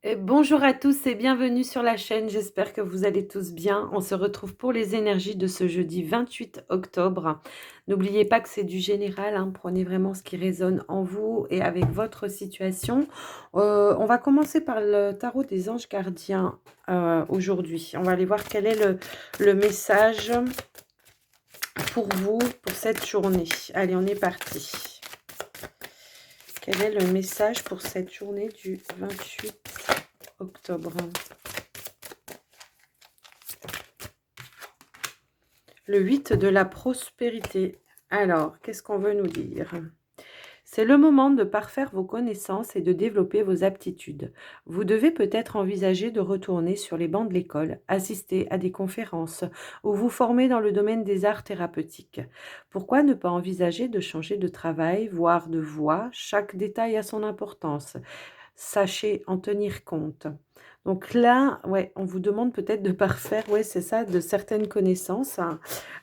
Et bonjour à tous et bienvenue sur la chaîne, j'espère que vous allez tous bien. On se retrouve pour les énergies de ce jeudi 28 octobre. N'oubliez pas que c'est du général, hein, prenez vraiment ce qui résonne en vous et avec votre situation. On va commencer par le tarot des anges gardiens aujourd'hui. On va aller voir quel est le message pour vous pour cette journée. Allez, on est parti. Quel est le message pour cette journée du 28 octobre? Le 8 de la prospérité. Alors, qu'est-ce qu'on veut nous dire? C'est le moment de parfaire vos connaissances et de développer vos aptitudes. Vous devez peut-être envisager de retourner sur les bancs de l'école, assister à des conférences ou vous former dans le domaine des arts thérapeutiques. Pourquoi ne pas envisager de changer de travail, voire de voie? Chaque détail a son importance. Sachez en tenir compte. Donc là, ouais, on vous demande peut-être de parfaire, ouais, c'est ça, de certaines connaissances, hein.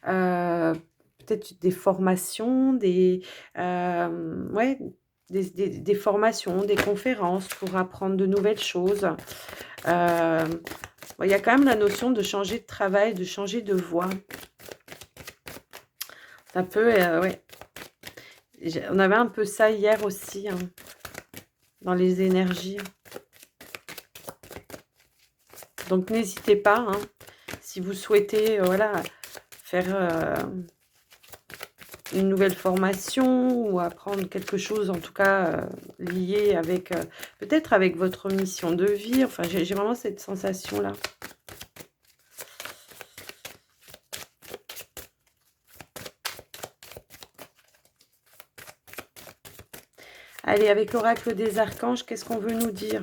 Heu, Peut-être des formations, ouais, des formations, des conférences pour apprendre de nouvelles choses. Ouais, il y a quand même la notion de changer de travail, de changer de voie. Ça peut, ouais, on avait un peu ça hier aussi, hein, dans les énergies. Donc n'hésitez pas, hein, si vous souhaitez, voilà, faire, une nouvelle formation ou apprendre quelque chose, en tout cas, lié avec, peut-être avec votre mission de vie. Enfin, j'ai vraiment cette sensation-là. Allez, avec l'oracle des archanges, qu'est-ce qu'on veut nous dire?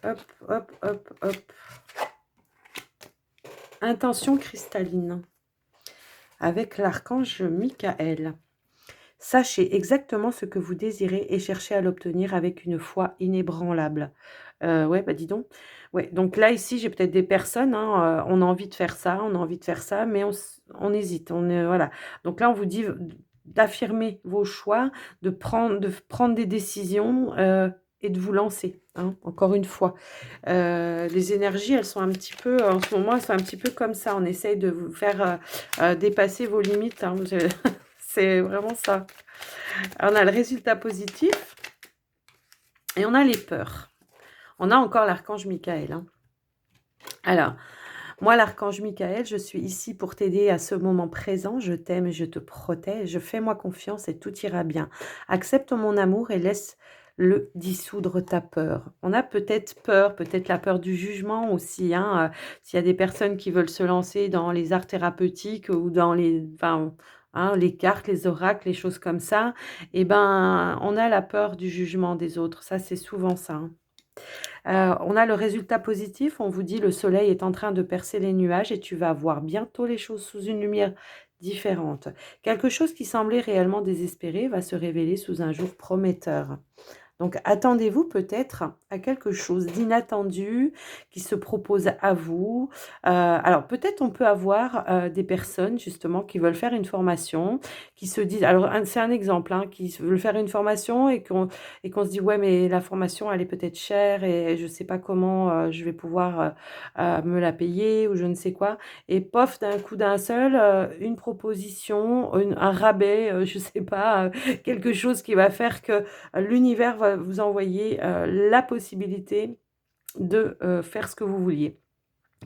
Hop, hop, hop, hop. Intention cristalline. Avec l'archange Michael. Sachez exactement ce que vous désirez et cherchez à l'obtenir avec une foi inébranlable. Ouais, bah, dis donc. Ouais, donc là, ici, j'ai peut-être des personnes, hein, on a envie de faire ça, on a envie de faire ça, mais on hésite, voilà. Donc là, on vous dit d'affirmer vos choix, de prendre des décisions, et de vous lancer, hein, encore une fois. Les énergies, elles sont un petit peu, en ce moment, elles sont un petit peu comme ça. On essaye de vous faire, dépasser vos limites, hein. C'est vraiment ça. On a le résultat positif et on a les peurs. On a encore l'archange Michael, hein. Alors, moi, l'archange Michael, je suis ici pour t'aider à ce moment présent. Je t'aime et je te protège. Fais-moi confiance et tout ira bien. Accepte mon amour et laisse-le dissoudre ta peur. On a peut-être la peur du jugement aussi, hein. S'il y a des personnes qui veulent se lancer dans les arts thérapeutiques ou dans enfin, hein, les cartes, les oracles, les choses comme ça, eh ben, on a la peur du jugement des autres. Ça, c'est souvent ça, hein. On a le résultat positif, on vous dit: «Le soleil est en train de percer les nuages et tu vas voir bientôt les choses sous une lumière différente. Quelque chose qui semblait réellement désespéré va se révéler sous un jour prometteur». Donc attendez-vous peut-être à quelque chose d'inattendu qui se propose à vous. Alors peut-être on peut avoir, des personnes justement qui veulent faire une formation, qui se disent alors c'est un exemple, hein, veulent faire une formation et qu'on se dit: «Ouais, mais la formation elle est peut-être chère et je ne sais pas comment, je vais pouvoir, me la payer» ou je ne sais quoi et pof, d'un coup d'un seul, une proposition, un rabais, je ne sais pas, quelque chose qui va faire que l'univers va vous envoyer, la possibilité de, faire ce que vous vouliez.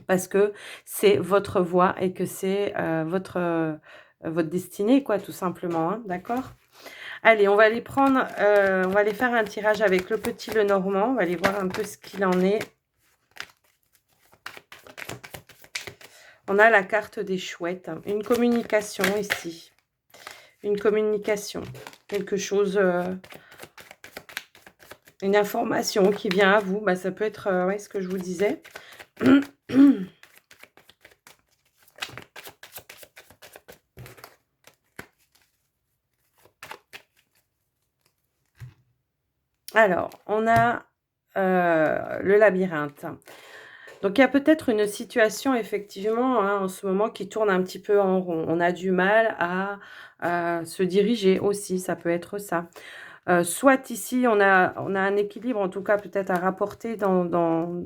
Parce que c'est votre voie et que c'est, votre destinée quoi, tout simplement, hein, d'accord? Allez, on va aller faire un tirage avec le petit Lenormand, on va aller voir un peu ce qu'il en est. On a la carte des chouettes, hein, une communication ici, une communication, quelque chose, une information qui vient à vous, bah, ça peut être, ouais, ce que je vous disais. Alors, on a, le labyrinthe. Donc il y a peut-être une situation effectivement, hein, en ce moment qui tourne un petit peu en rond. On a du mal à se diriger aussi, ça peut être ça. Soit ici, on a un équilibre, en tout cas peut-être à rapporter dans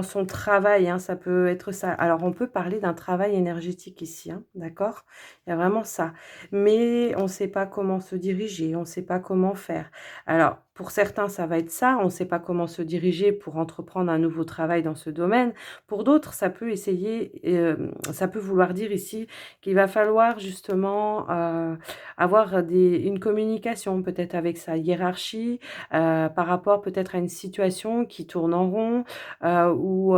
son travail, hein, ça peut être ça. Alors, on peut parler d'un travail énergétique ici, hein, d'accord? Il y a vraiment ça. Mais on ne sait pas comment se diriger, on ne sait pas comment faire. Alors, pour certains, ça va être ça, on ne sait pas comment se diriger pour entreprendre un nouveau travail dans ce domaine. Pour d'autres, ça peut vouloir dire ici qu'il va falloir justement avoir une communication peut-être avec sa hiérarchie par rapport peut-être à une situation qui tourne en rond ou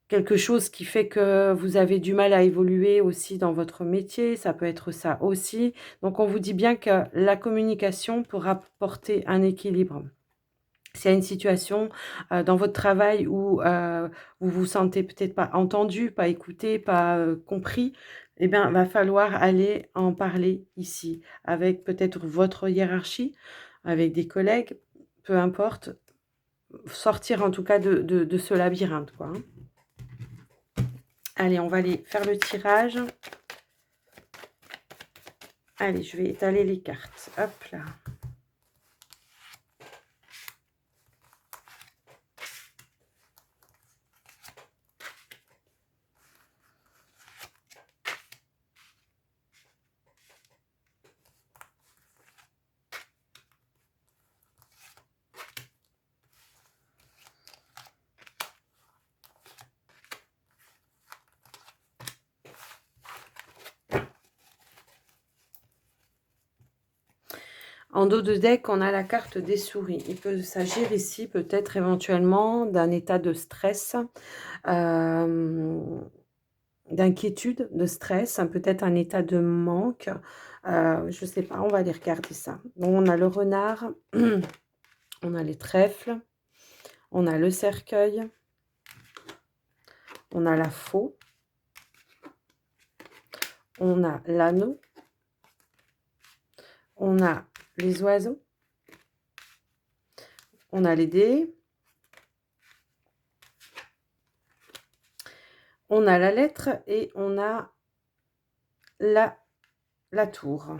quelque chose qui fait que vous avez du mal à évoluer aussi dans votre métier, ça peut être ça aussi. Donc on vous dit bien que la communication pourra apporter un équilibre. S'il y a une situation, dans votre travail où, vous vous sentez peut-être pas entendu, pas écouté, pas, compris, eh bien, va falloir aller en parler ici, avec peut-être votre hiérarchie, avec des collègues, peu importe. Sortir en tout cas de ce labyrinthe, quoi, hein. Allez, on va aller faire le tirage. Allez, je vais étaler les cartes. Hop là. En dos de deck, on a la carte des souris. Il peut s'agir ici peut-être éventuellement d'un état de stress, d'inquiétude, de stress, peut-être un état de manque. Je ne sais pas, on va aller regarder ça. Bon, on a le renard, on a les trèfles, on a le cercueil, on a la faux, on a l'anneau, on a les oiseaux, on a les dés, on a la lettre et on a la tour.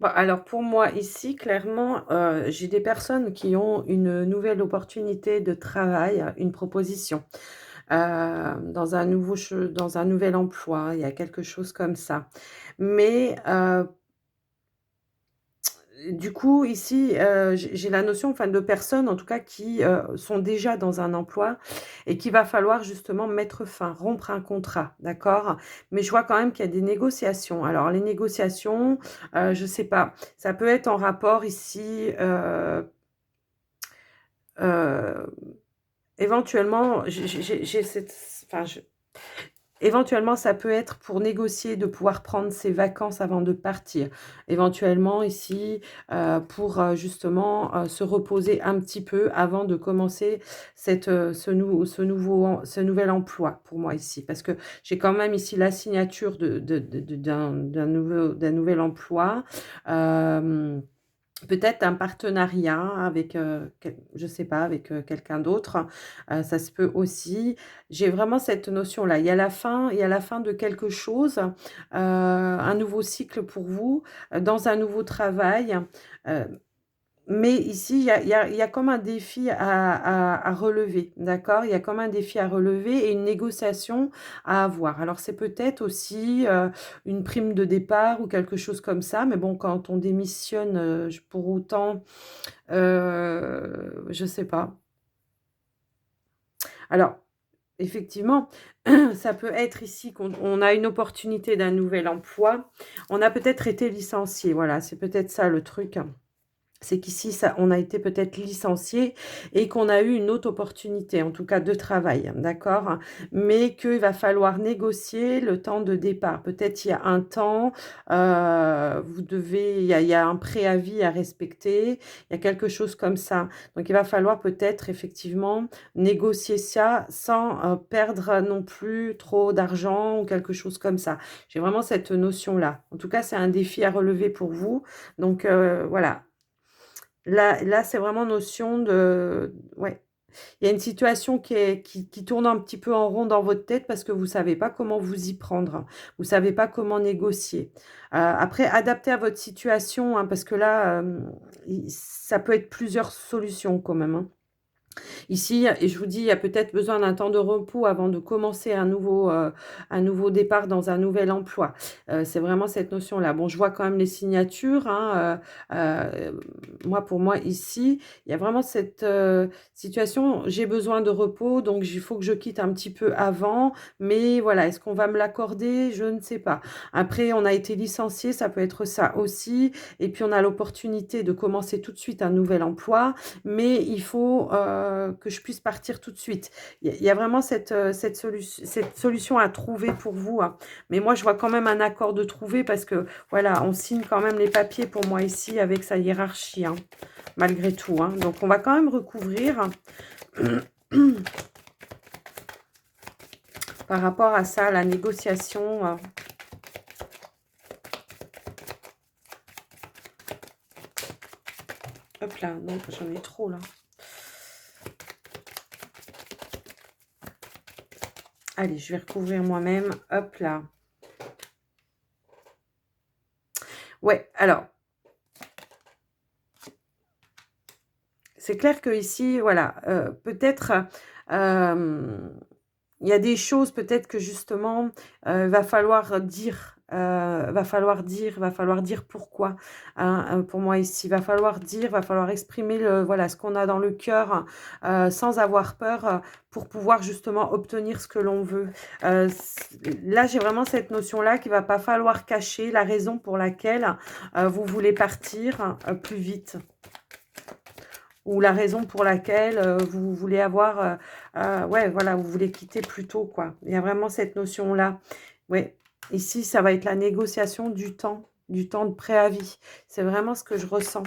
Bon, alors pour moi ici, clairement, j'ai des personnes qui ont une nouvelle opportunité de travail, une proposition, dans un nouvel emploi, il y a quelque chose comme ça. Mais du coup, ici, j'ai la notion, enfin, de personnes, en tout cas, qui, sont déjà dans un emploi et qu'il va falloir justement mettre fin, rompre un contrat, d'accord? Mais je vois quand même qu'il y a des négociations. Alors les négociations, je sais pas, ça peut être en rapport ici, heu, éventuellement, j'ai cette enfin, éventuellement, ça peut être pour négocier de pouvoir prendre ses vacances avant de partir. Éventuellement ici, pour, justement, se reposer un petit peu avant de commencer ce nouvel emploi pour moi ici. Parce que j'ai quand même ici la signature d'un nouvel emploi, hem peut-être un partenariat avec, je sais pas, avec, quelqu'un d'autre, ça se peut aussi. J'ai vraiment cette notion-là. Il y a la fin de quelque chose, un nouveau cycle pour vous, dans un nouveau travail, heu mais ici, il y a comme un défi à relever, d'accord? Il y a comme un défi à relever et une négociation à avoir. Alors c'est peut-être aussi, une prime de départ ou quelque chose comme ça, mais bon, quand on démissionne, j pour autant, je sais pas. Alors, effectivement, ça peut être ici qu'on on a une opportunité d'un nouvel emploi. On a peut-être été licencié, voilà, c'est peut-être ça le truc. C'est qu'ici, ça on a été peut-être licencié et qu'on a eu une autre opportunité, en tout cas de travail, d'accord? Mais qu'il va falloir négocier le temps de départ. Peut-être il y a un temps, vous devez il y a un préavis à respecter, il y a quelque chose comme ça. Donc il va falloir peut-être effectivement négocier ça sans, perdre non plus trop d'argent ou quelque chose comme ça. J'ai vraiment cette notion-là. En tout cas, c'est un défi à relever pour vous. Donc voilà. Là, c'est vraiment notion de ouais. Il y a une situation qui tourne un petit peu en rond dans votre tête parce que vous ne savez pas comment vous y prendre. Vous ne savez pas comment négocier. Après, adaptez à votre situation, hein, parce que là, ça peut être plusieurs solutions quand même, hein. Ici, et je vous dis, il y a peut-être besoin d'un temps de repos avant de commencer un nouveau départ dans un nouvel emploi. C'est vraiment cette notion-là. Bon, je vois quand même les signatures, hein, moi, pour moi, ici, il y a vraiment cette situation, j'ai besoin de repos, donc il faut que je quitte un petit peu avant, mais voilà, est-ce qu'on va me l'accorder? Je ne sais pas. Après, on a été licencié, ça peut être ça aussi, et puis on a l'opportunité de commencer tout de suite un nouvel emploi, mais il faut que je puisse partir tout de suite. Il y a vraiment cette solution à trouver pour vous, hein. Mais moi, je vois quand même un accord de trouver parce que, voilà, on signe quand même les papiers pour moi ici avec sa hiérarchie, hein, malgré tout, hein. Donc, on va quand même recouvrir par rapport à ça, la négociation. Hop là, non, j'en ai trop là. Allez, je vais recouvrir moi-même. Hop là. Ouais, alors, c'est clair que ici, voilà, peut-être, il y a des choses peut-être que justement, va falloir dire, va falloir dire pourquoi, hein, pour moi ici. Va falloir dire, va falloir exprimer voilà, ce qu'on a dans le cœur, sans avoir peur, pour pouvoir justement obtenir ce que l'on veut. Là, j'ai vraiment cette notion-là qu'il va pas falloir cacher la raison pour laquelle, vous voulez partir, plus vite. Ou la raison pour laquelle vous voulez avoir, ouais, voilà, vous voulez quitter plus tôt, quoi. Il y a vraiment cette notion-là. Ouais, ici, ça va être la négociation du temps de préavis. C'est vraiment ce que je ressens.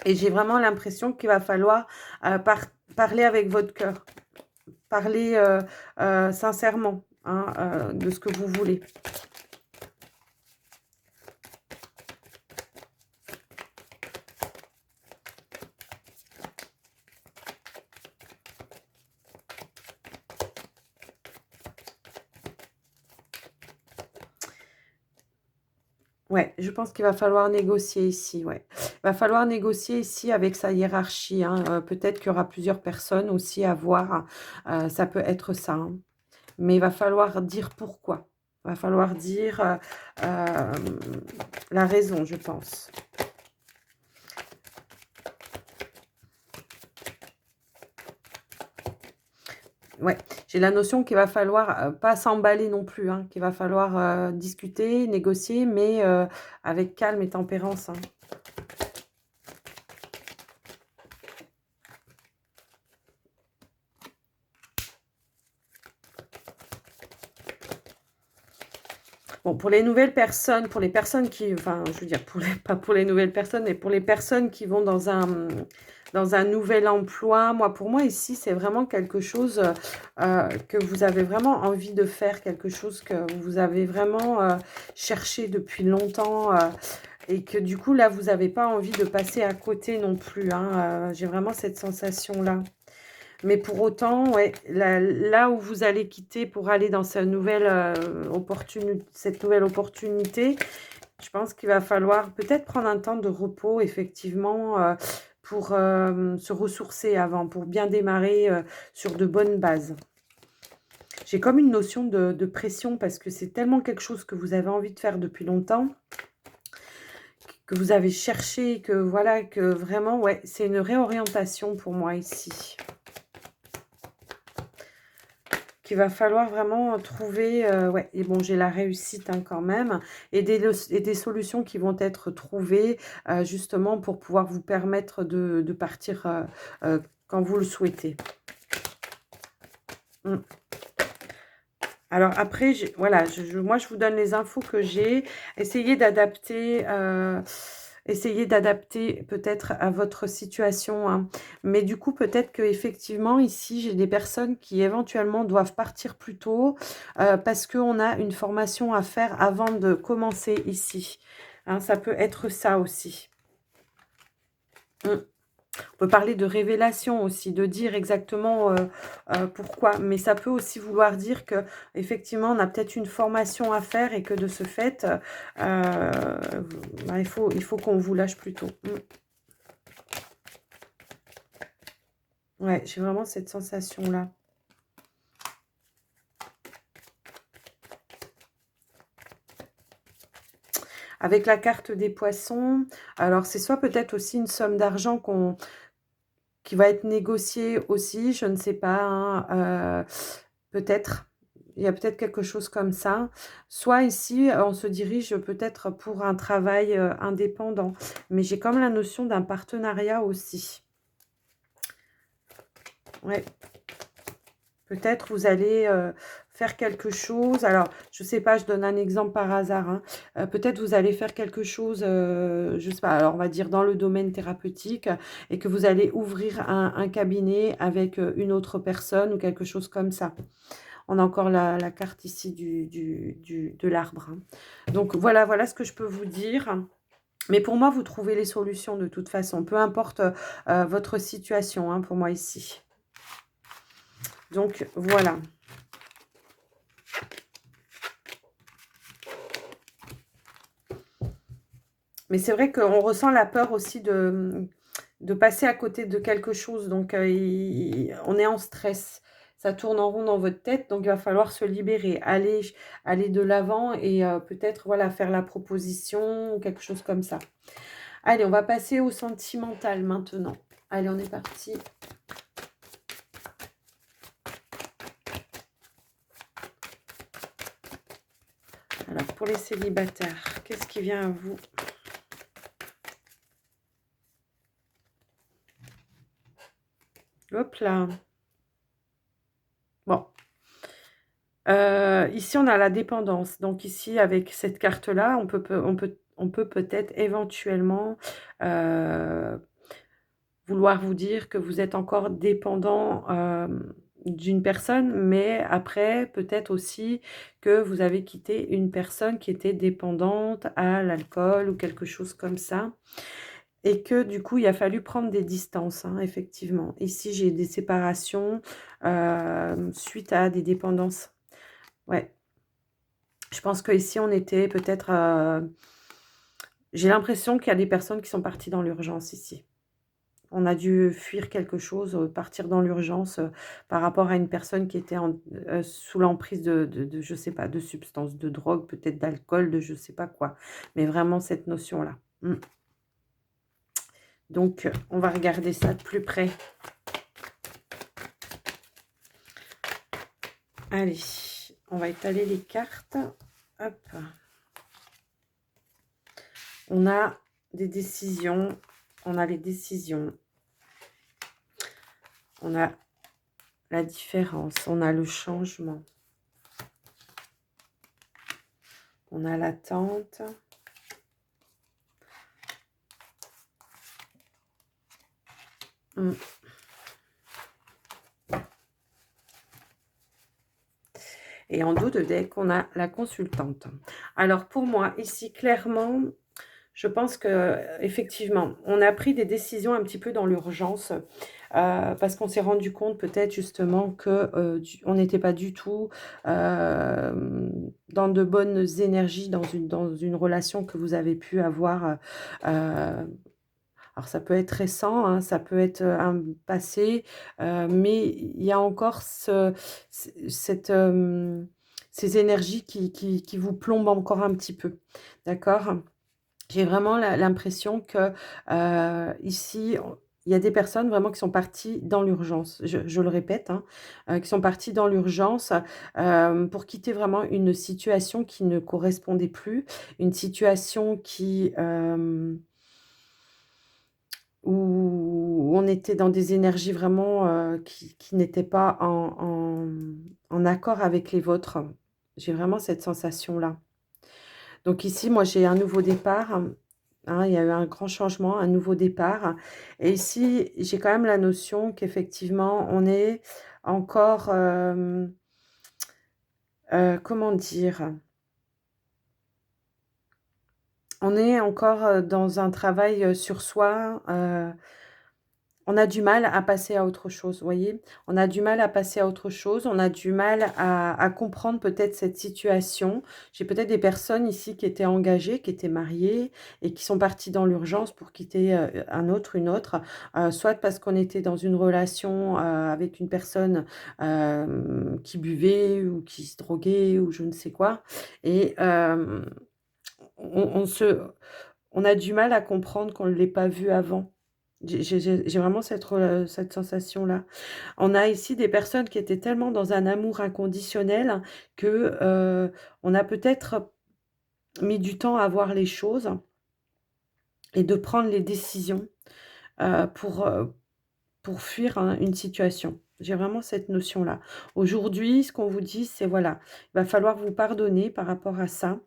Et j'ai vraiment l'impression qu'il va falloir parler avec votre cœur, parler sincèrement, hein, de ce que vous voulez. Ouais, je pense qu'il va falloir négocier ici, ouais. Il va falloir négocier ici avec sa hiérarchie, hein, peut-être qu'il y aura plusieurs personnes aussi à voir, ça peut être ça, hein. Mais il va falloir dire pourquoi. Il va falloir dire, la raison, je pense. Ouais, j'ai la notion qu'il va falloir, pas s'emballer non plus, hein, qu'il va falloir, discuter, négocier, mais avec calme et tempérance, hein. Bon, pour les nouvelles personnes, pour les personnes qui enfin, je veux dire, pas pour les nouvelles personnes, mais pour les personnes qui vont dans un nouvel emploi, moi, pour moi, ici, c'est vraiment quelque chose, que vous avez vraiment envie de faire, quelque chose que vous avez vraiment, cherché depuis longtemps, et que du coup, là, vous n'avez pas envie de passer à côté non plus, hein, j'ai vraiment cette sensation-là. Mais pour autant, ouais, là où vous allez quitter pour aller dans cette nouvelle opportunité, je pense qu'il va falloir peut-être prendre un temps de repos, effectivement, pour se ressourcer avant, pour bien démarrer sur de bonnes bases. J'ai comme une notion de pression parce que c'est tellement quelque chose que vous avez envie de faire depuis longtemps, que vous avez cherché, que voilà, que vraiment, ouais, c'est une réorientation pour moi ici. Qu'il va falloir vraiment trouver, ouais, et bon, j'ai la réussite, hein, quand même, et des solutions qui vont être trouvées, justement pour pouvoir vous permettre de partir, quand vous le souhaitez. Mmh. Alors après, voilà, moi, je vous donne les infos que j'ai. Essayez d'adapter peut-être à votre situation, hein. Mais du coup, peut-être qu'effectivement, ici, j'ai des personnes qui éventuellement doivent partir plus tôt parce qu'on a une formation à faire avant de commencer ici, hein. Ça peut être ça aussi. Mmh. On peut parler de révélation aussi, de dire exactement, pourquoi. Mais ça peut aussi vouloir dire que effectivement, on a peut-être une formation à faire et que de ce fait, bah, il faut qu'on vous lâche plus tôt. Mmh. Ouais, j'ai vraiment cette sensation-là. Avec la carte des poissons, alors c'est soit peut-être aussi une somme d'argent qui va être négociée aussi, je ne sais pas, hein, peut-être. Il y a peut-être quelque chose comme ça. Soit ici, on se dirige peut-être pour un travail, indépendant. Mais j'ai comme la notion d'un partenariat aussi. Ouais. Peut-être vous allez, faire quelque chose. Alors, je sais pas, je donne un exemple par hasard, hein. Peut-être vous allez faire quelque chose, je sais pas, alors on va dire dans le domaine thérapeutique et que vous allez ouvrir un cabinet avec, une autre personne ou quelque chose comme ça. On a encore la carte ici de l'arbre, hein. Donc voilà ce que je peux vous dire. Mais pour moi, vous trouvez les solutions de toute façon, peu importe, votre situation, hein, pour moi ici. Donc voilà. Mais c'est vrai qu'on ressent la peur aussi de passer à côté de quelque chose. Donc, on est en stress. Ça tourne en rond dans votre tête, donc il va falloir se libérer, aller de l'avant et peut-être voilà, faire la proposition ou quelque chose comme ça. Allez, on va passer au sentimental maintenant. Allez, on est parti. Alors, pour les célibataires, qu'est-ce qui vient à vous? Hop là. Bon. Ici, on a la dépendance. Donc ici, avec cette carte-là, on peut peut-être éventuellement, heu, vouloir vous dire que vous êtes encore dépendant, d'une personne, mais après, peut-être aussi que vous avez quitté une personne qui était dépendante à l'alcool ou quelque chose comme ça et que du coup, il a fallu prendre des distances, hein, effectivement. Ici, j'ai des séparations, suite à des dépendances. Ouais. Je pense qu'ici, on était peut-être, j'ai l'impression qu'il y a des personnes qui sont parties dans l'urgence ici. On a dû fuir quelque chose, partir dans l'urgence, par rapport à une personne qui était sous l'emprise de je sais pas, de substances, de drogue, peut-être d'alcool, de je sais pas quoi. Mais vraiment cette notion-là. Mmh. Donc, on va regarder ça de plus près. Allez, on va étaler les cartes. Hop. On a des décisions, on a les décisions. On a la différence, on a le changement. On a l'attente. Mmh. Et en dos de deck, on a la consultante. Alors pour moi, ici, clairement, je pense que effectivement, on a pris des décisions un petit peu dans l'urgence, parce qu'on s'est rendu compte peut-être justement que, on n'était pas du tout, dans de bonnes énergies dans une relation que vous avez pu avoir, alors ça peut être récent, hein, ça peut être, un passé, mais il y a encore ces énergies qui vous plombent encore un petit peu, d'accord? J'ai vraiment l'impression que, ici, il y a des personnes vraiment qui sont parties dans l'urgence. Je le répète, hein, qui sont parties dans l'urgence, pour quitter vraiment une situation qui ne correspondait plus, une situation où on était dans des énergies vraiment, qui n'étaient pas en accord avec les vôtres. J'ai vraiment cette sensation-là. Donc ici, moi, j'ai un nouveau départ, hein, il y a eu un grand changement, un nouveau départ et ici, j'ai quand même la notion qu'effectivement, on est encore, comment dire? On est encore, dans un travail, sur soi, On a du mal à passer à autre chose, vous voyez? On a du mal à passer à autre chose, on a du mal à comprendre peut-être cette situation. J'ai peut-être des personnes ici qui étaient engagées, qui étaient mariées et qui sont parties dans l'urgence pour quitter, un autre, une autre, soit parce qu'on était dans une relation, avec une personne, qui buvait ou qui se droguait ou je ne sais quoi et on se on a du mal à comprendre qu'on ne l'ait pas vu avant. J'ai vraiment cette sensation-là. On a ici des personnes qui étaient tellement dans un amour inconditionnel que, on a peut-être mis du temps à voir les choses et de prendre les décisions, heu, pour, heu, pour fuir une situation. J'ai vraiment cette notion-là. Aujourd'hui, ce qu'on vous dit, c'est voilà, il va falloir vous pardonner par rapport à ça.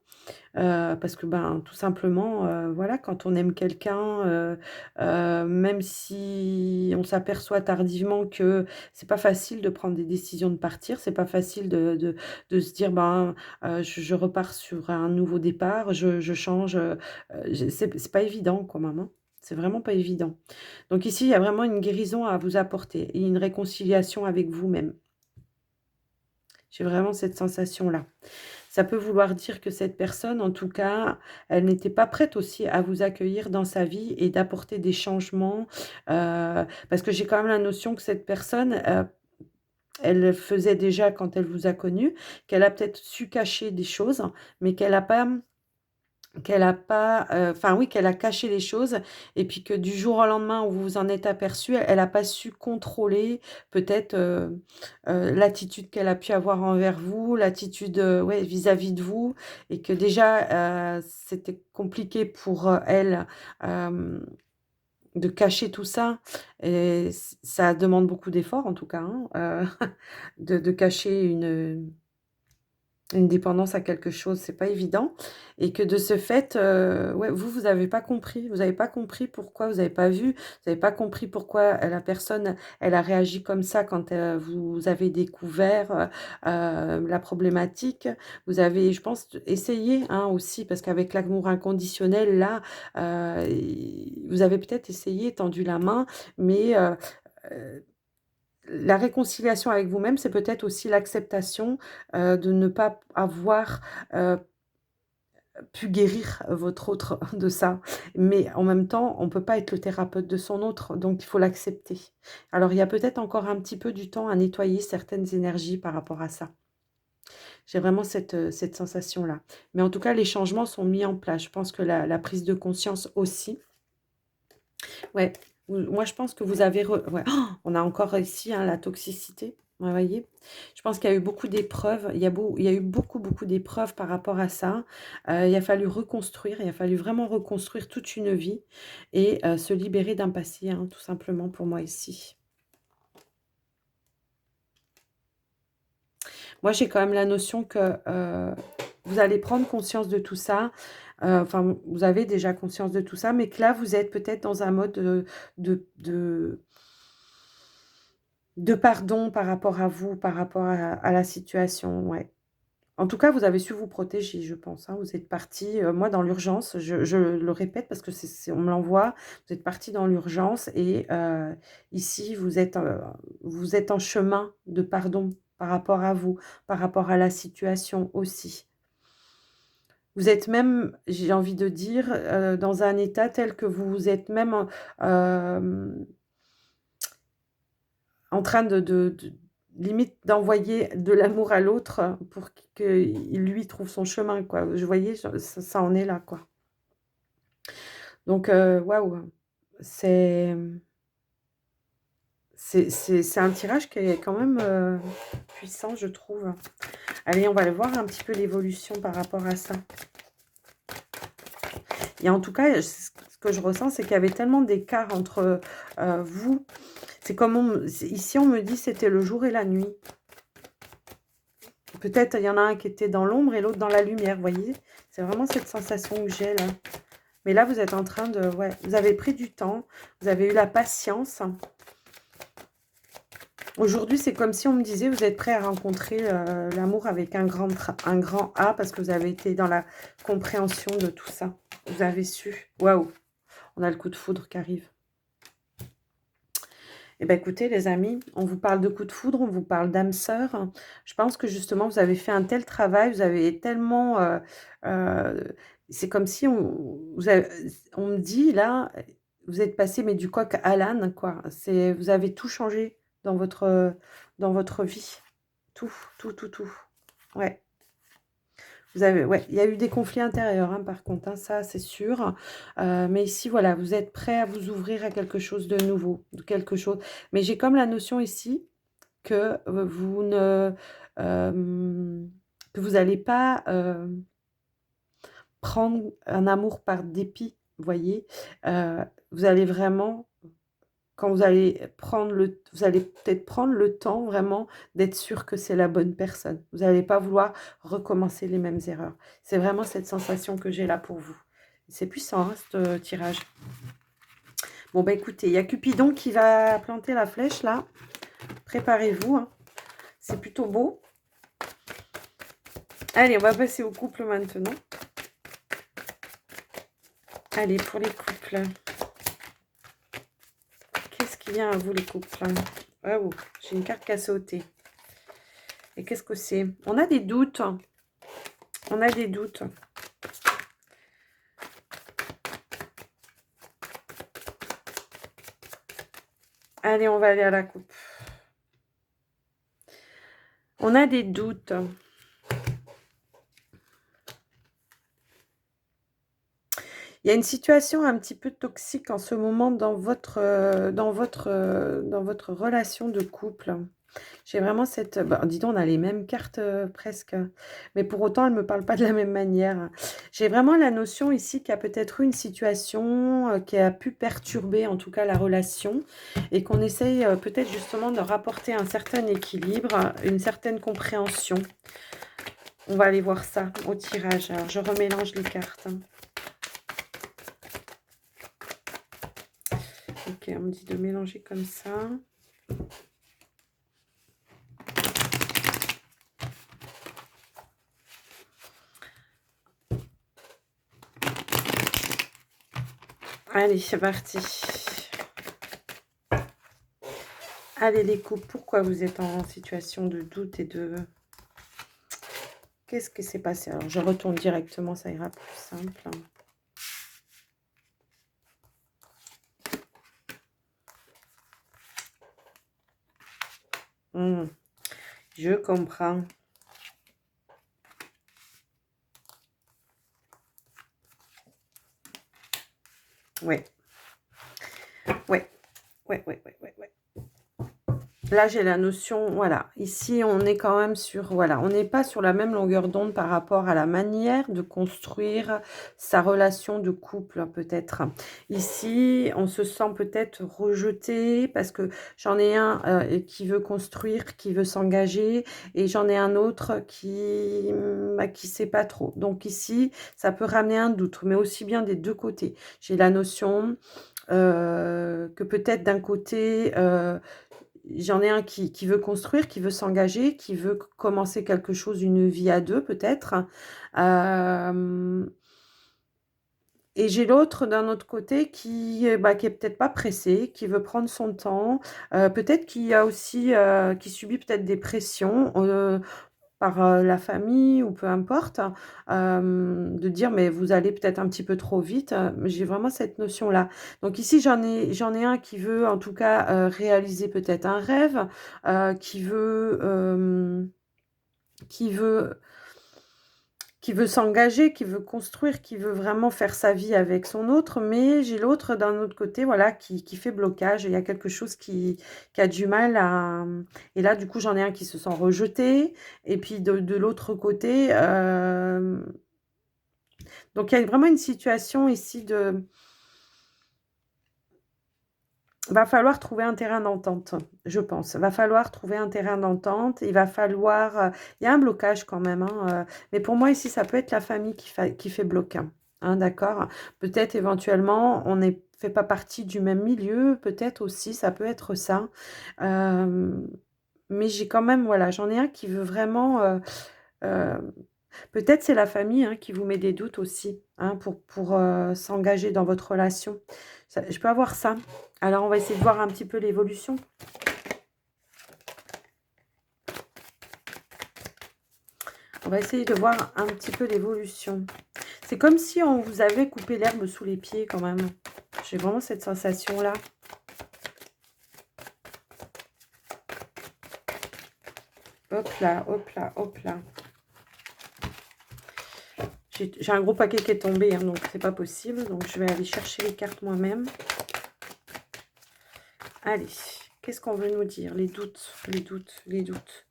Parce que, ben, tout simplement, voilà, quand on aime quelqu'un, même si on s'aperçoit tardivement que c'est pas facile de prendre des décisions de partir, c'est pas facile de se dire: «Ben, je repars sur un nouveau départ, je change», c'est pas évident quand même, hein. C'est vraiment pas évident. Donc ici, il y a vraiment une guérison à vous apporter et une réconciliation avec vous-même. J'ai vraiment cette sensation-là. Ça peut vouloir dire que cette personne, en tout cas, elle n'était pas prête aussi à vous accueillir dans sa vie et d'apporter des changements, parce que j'ai quand même la notion que cette personne, elle faisait déjà quand elle vous a connu, qu'elle a peut-être su cacher des choses, mais enfin oui, qu'elle a caché les choses et puis que du jour au lendemain où vous vous en êtes aperçu, elle a pas su contrôler peut-être, l'attitude qu'elle a pu avoir envers vous, l'attitude, ouais, vis-à-vis de vous et que déjà, c'était compliqué pour, elle, hem, de cacher tout ça et ça demande beaucoup d'efforts en tout cas, hein, de cacher une dépendance à quelque chose, c'est pas évident et que de ce fait, ouais, vous avez pas compris. Vous avez pas compris pourquoi, vous avez pas vu, vous avez pas compris pourquoi, la personne, elle a réagi comme ça quand, vous avez découvert, la problématique. Vous avez, je pense, essayé, hein, aussi parce qu'avec l'amour inconditionnel là, vous avez peut-être essayé, tendu la main, mais, heu la réconciliation avec vous-même, c'est peut-être aussi l'acceptation, de ne pas avoir, heu, pu guérir votre autre de ça. Mais en même temps, on ne peut pas être le thérapeute de son autre, donc il faut l'accepter. Alors il y a peut-être encore un petit peu du temps à nettoyer certaines énergies par rapport à ça. J'ai vraiment cette sensation-là. Mais en tout cas, les changements sont mis en place. Je pense que la prise de conscience aussi. Ouais, moi je pense que vous avez ouais, on a encore ici, hein, la toxicité. Ouais, voyez? Je pense qu'il y a eu beaucoup d'épreuves, il y a eu beaucoup, beaucoup d'épreuves par rapport à ça. Il a fallu reconstruire, il a fallu vraiment reconstruire toute une vie et se libérer d'un passé, hein, tout simplement pour moi ici. Moi, j'ai quand même la notion que, vous allez prendre conscience de tout ça, enfin, vous avez déjà conscience de tout ça, mais que là, vous êtes peut-être dans un mode, de de de pardon par rapport à vous, par rapport à la situation, ouais. En tout cas, vous avez su vous protéger, je pense, hein. Vous êtes partis, moi dans l'urgence, je le répète parce que on me l'envoie, vous êtes partis dans l'urgence et ici vous êtes en chemin de pardon par rapport à vous, par rapport à la situation aussi. Vous êtes même, j'ai envie de dire, dans un état tel que vous êtes même, en train de limite d'envoyer de l'amour à l'autre pour qu'il lui trouve son chemin, quoi. Vous voyez? Ça en est là, quoi. Donc waouh, c'est, c'est un tirage qui est quand même, puissant, je trouve. Allez, on va aller voir un petit peu l'évolution par rapport à ça et en tout cas, ce que je ressens, c'est qu'il y avait tellement d'écart entre, vous. C'est comme ici, on me dit: «C'était le jour et la nuit». Peut-être il y en a un qui était dans l'ombre et l'autre dans la lumière, vous voyez? C'est vraiment cette sensation que j'ai là. Mais là, vous êtes en train de, ouais, vous avez pris du temps, vous avez eu la patience. Aujourd'hui, c'est comme si on me disait: «Vous êtes prêt à rencontrer, l'amour avec un grand A» parce que vous avez été dans la compréhension de tout ça. Vous avez su. Waouh! On a le coup de foudre qui arrive. Eh ben, écoutez les amis, on vous parle de coup de foudre, on vous parle d'âme sœur. Je pense que justement vous avez fait un tel travail, vous avez tellement, heu, c'est comme si on me dit là, vous êtes passé mais du coq à l'âne quoi. C'est vous avez tout changé dans votre vie. Tout, tout, tout, tout. Ouais. Vous avez ouais, il y a eu des conflits intérieurs, hein, par contre, hein, ça, c'est sûr. Mais ici, voilà, vous êtes prêt à vous ouvrir à quelque chose de nouveau, de quelque chose mais j'ai comme la notion ici que, vous ne, hem, que vous allez pas, prendre un amour par dépit, vous voyez? Vous allez vraiment quand vous allez peut-être prendre le temps vraiment d'être sûr que c'est la bonne personne. Vous allez pas vouloir recommencer les mêmes erreurs. C'est vraiment cette sensation que j'ai là pour vous. C'est puissant, hein, ce tirage. Bon, bah, écoutez, il y a Cupidon qui va planter la flèche là. Préparez-vous, hein. C'est plutôt beau. Allez, on va passer au couple maintenant. Allez, pour les couples. Qu'est-ce qui vient à vous, les couples? Ah, oh, j'ai une carte qui a sauté. Et qu'est-ce que c'est? On a des doutes. On a des doutes. Allez, on va aller à la coupe. On a des doutes. Il y a une situation un petit peu toxique en ce moment dans votre relation de couple. J'ai vraiment cette bah, dis donc, on a les mêmes cartes, presque, mais pour autant, elles ne me parlent pas de la même manière. J'ai vraiment la notion ici qu'il y a peut-être eu une situation, qui a pu perturber, en tout cas, la relation et qu'on essaye, peut-être justement de rapporter un certain équilibre, une certaine compréhension. On va aller voir ça au tirage. Alors, je remélange les cartes, hein. OK, on me dit de mélanger comme ça. Allez, c'est parti. Allez les couples, pourquoi vous êtes en situation de doute et de... Qu'est-ce qui s'est passé? Alors, je retourne directement, ça ira plus simple. Je comprends. Ouais. Ouais. Ouais, ouais, ouais, ouais, ouais. Là, j'ai la notion, voilà, ici, on est quand même sur, voilà, on n'est pas sur la même longueur d'onde par rapport à la manière de construire sa relation de couple, peut-être. Ici, on se sent peut-être rejeté parce que j'en ai un qui veut construire, qui veut s'engager, et j'en ai un autre qui sait pas trop. Donc ici, ça peut ramener un doute, mais aussi bien des deux côtés. J'ai la notion que peut-être d'un côté... j'en ai un qui veut construire, qui veut s'engager, qui veut commencer quelque chose, une vie à deux peut-être. Et j'ai l'autre d'un autre côté qui est peut-être pas pressé, qui veut prendre son temps, peut-être qui a aussi, qui subit peut-être des pressions, par, la famille ou peu importe, de dire: «Mais vous allez peut-être un petit peu trop vite», j'ai vraiment cette notion-là. Donc ici, j'en ai un qui veut en tout cas, réaliser peut-être un rêve, qui veut qui veut s'engager, qui veut construire, qui veut vraiment faire sa vie avec son autre, mais j'ai l'autre d'un autre côté, voilà, qui fait blocage. Il y a quelque chose qui a du mal à... Et là, du coup, j'en ai un qui se sent rejeté, et puis de l'autre côté, donc il y a vraiment une situation ici de... Va falloir trouver un terrain d'entente, je pense. Va falloir trouver un terrain d'entente. Il va falloir, il y a un blocage quand même, hein, mais pour moi ici, ça peut être la famille qui fait bloc, hein, d'accord? Peut-être éventuellement, on ne fait pas partie du même milieu, peut-être aussi, ça peut être ça. Mais j'ai quand même, voilà, j'en ai un qui veut vraiment, heu Peut-être c'est la famille hein, qui vous met des doutes aussi, hein, pour s'engager dans votre relation. Je peux avoir ça. Alors, on va essayer de voir un petit peu l'évolution. On va essayer de voir un petit peu l'évolution. C'est comme si on vous avait coupé l'herbe sous les pieds quand même. J'ai vraiment cette sensation-là. Hop là, hop là, hop là. J'ai un gros paquet qui est tombé, hein, donc c'est pas possible. Donc je vais aller chercher les cartes moi-même. Allez, qu'est-ce qu'on veut nous dire? Les doutes, les doutes, les doutes.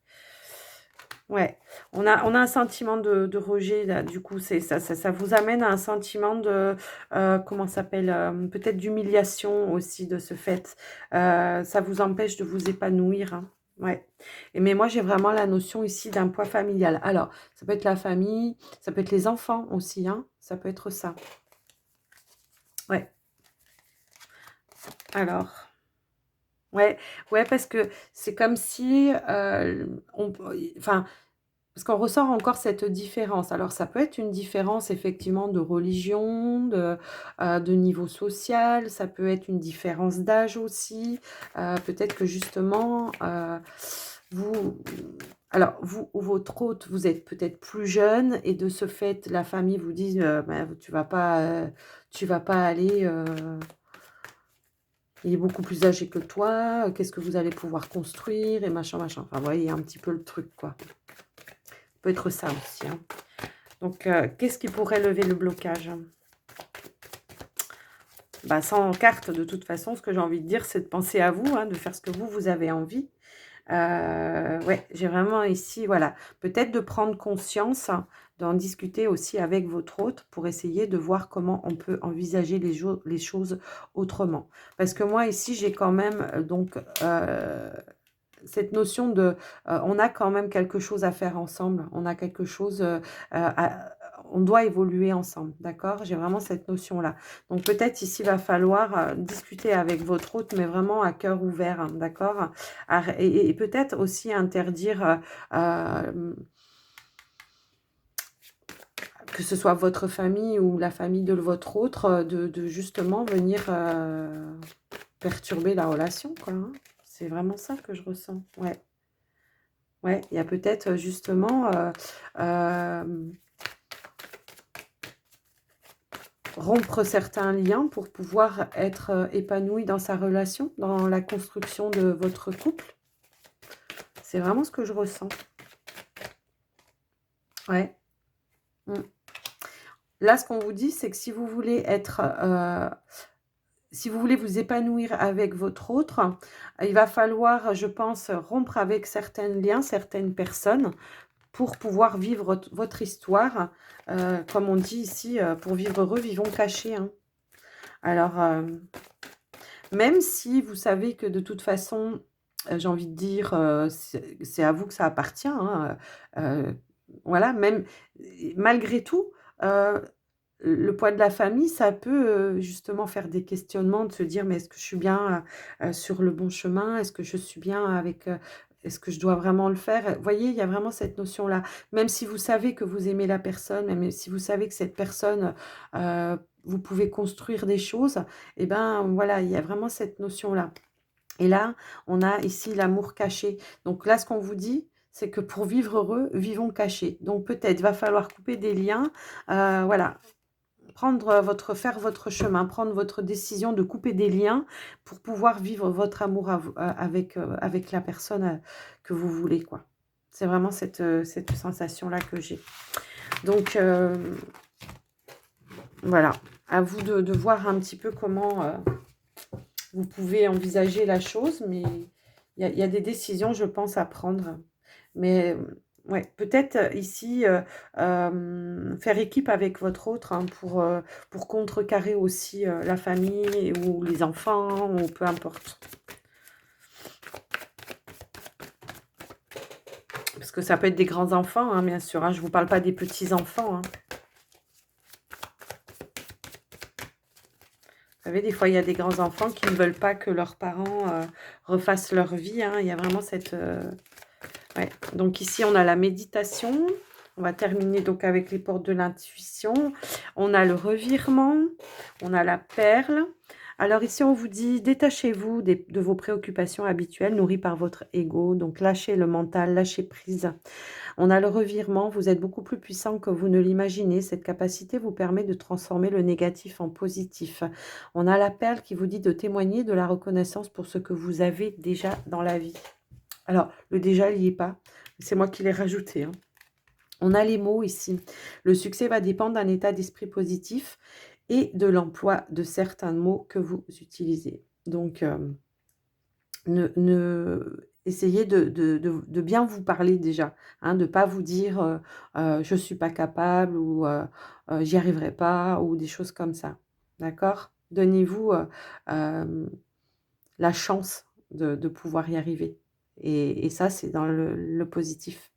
Ouais, on a un sentiment de rejet, là, du coup, ça vous amène à un sentiment de, comment ça s'appelle, peut-être d'humiliation aussi de ce fait. Ça vous empêche de vous épanouir, hein. Ouais. Mais moi, j'ai vraiment la notion ici d'un poids familial. Alors, ça peut être la famille, ça peut être les enfants aussi, hein. Ça peut être ça. Ouais. Alors, ouais, ouais, parce que c'est comme si, enfin, parce qu'on ressort encore cette différence. Alors ça peut être une différence effectivement de religion, de niveau social, ça peut être une différence d'âge aussi. Peut-être que justement, vous alors vous ou votre hôte, vous êtes peut-être plus jeune et de ce fait, la famille vous dit: «Bah, tu vas pas aller, il est beaucoup plus âgé que toi, qu'est-ce que vous allez pouvoir construire?» et machin, machin. Enfin, vous voyez un petit peu le truc, quoi. Peut être ça aussi, hein. Donc, qu'est-ce qui pourrait lever le blocage? Bah, sans carte, de toute façon, ce que j'ai envie de dire, c'est de penser à vous, hein, de faire ce que vous avez envie. Ouais, j'ai vraiment ici, voilà, peut-être de prendre conscience, hein, d'en discuter aussi avec votre hôte pour essayer de voir comment on peut envisager les choses autrement. Parce que moi, ici, j'ai quand même, donc, cette notion de, on a quand même quelque chose à faire ensemble. On a quelque chose, on doit évoluer ensemble, d'accord? J'ai vraiment cette notion-là. Donc peut-être ici, il va falloir, discuter avec votre hôte, mais vraiment à cœur ouvert, hein, d'accord? Et peut-être aussi interdire, que ce soit votre famille ou la famille de votre autre, de justement venir, perturber la relation, quoi, hein. C'est vraiment ça que je ressens, ouais. Ouais, il y a peut-être, justement, hem, rompre certains liens pour pouvoir être, épanoui dans sa relation, dans la construction de votre couple. C'est vraiment ce que je ressens. Ouais. Mmh. Là, ce qu'on vous dit, c'est que si vous voulez être, si vous voulez vous épanouir avec votre autre, il va falloir, je pense, rompre avec certains liens, certaines personnes pour pouvoir vivre votre histoire, comme on dit ici, pour vivre heureux, vivons cachés, hein. Alors, même si vous savez que de toute façon, j'ai envie de dire, c'est à vous que ça appartient, hein, voilà, même malgré tout, heu, le poids de la famille, ça peut, justement faire des questionnements, de se dire: «Mais est-ce que je suis bien, sur le bon chemin? Est-ce que je suis bien avec, est-ce que je dois vraiment le faire?» Vous voyez, il y a vraiment cette notion-là. Même si vous savez que vous aimez la personne, même si vous savez que cette personne, vous pouvez construire des choses, et ben, voilà, il y a vraiment cette notion-là. Et là, on a ici l'amour caché. Donc là, ce qu'on vous dit, c'est que pour vivre heureux, vivons cachés. Donc peut-être va falloir couper des liens, voilà, prendre faire votre chemin, prendre votre décision de couper des liens pour pouvoir vivre votre amour avec la personne, que vous voulez, quoi. C'est vraiment cette sensation-là que j'ai. Donc, voilà, à vous de voir un petit peu comment, vous pouvez envisager la chose, mais il y a des décisions, je pense, à prendre. Mais, ouais, peut-être, ici, faire équipe avec votre autre, hein, pour contrecarrer aussi, la famille ou les enfants ou peu importe. Parce que ça peut être des grands enfants, hein, bien sûr, hein, je ne vous parle pas des petits enfants, hein. Vous savez, des fois, il y a des grands enfants qui ne veulent pas que leurs parents, refassent leur vie, hein. Il y a vraiment cette, ouais. Donc ici, on a la méditation, On va terminer donc avec les portes de l'intuition. On a le revirement, on a la perle. Alors ici, on vous dit, détachez-vous de vos préoccupations habituelles nourries par votre ego. Donc lâchez le mental, lâchez prise. On a le revirement, vous êtes beaucoup plus puissant que vous ne l'imaginez. Cette capacité vous permet de transformer le négatif en positif. On a la perle qui vous dit de témoigner de la reconnaissance pour ce que vous avez déjà dans la vie. Alors, le déjà, il n'y est pas. C'est moi qui l'ai rajouté, hein. On a les mots ici. Le succès va dépendre d'un état d'esprit positif et de l'emploi de certains mots que vous utilisez. Donc, essayez de bien vous parler déjà, hein, de ne pas vous dire je ne suis pas capable ou j'y arriverai pas ou des choses comme ça. D'accord? Donnez-vous la chance de pouvoir y arriver. Et ça, c'est dans le positif.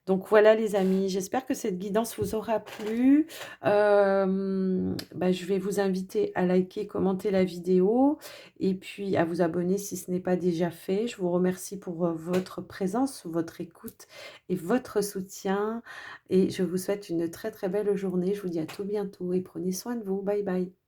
Donc voilà les amis, j'espère que cette guidance vous aura plu. Je vais vous inviter à liker, commenter la vidéo et puis à vous abonner si ce n'est pas déjà fait. Je vous remercie pour votre présence, votre écoute et votre soutien. Et je vous souhaite une très très belle journée. Je vous dis à tout bientôt et prenez soin de vous. Bye bye.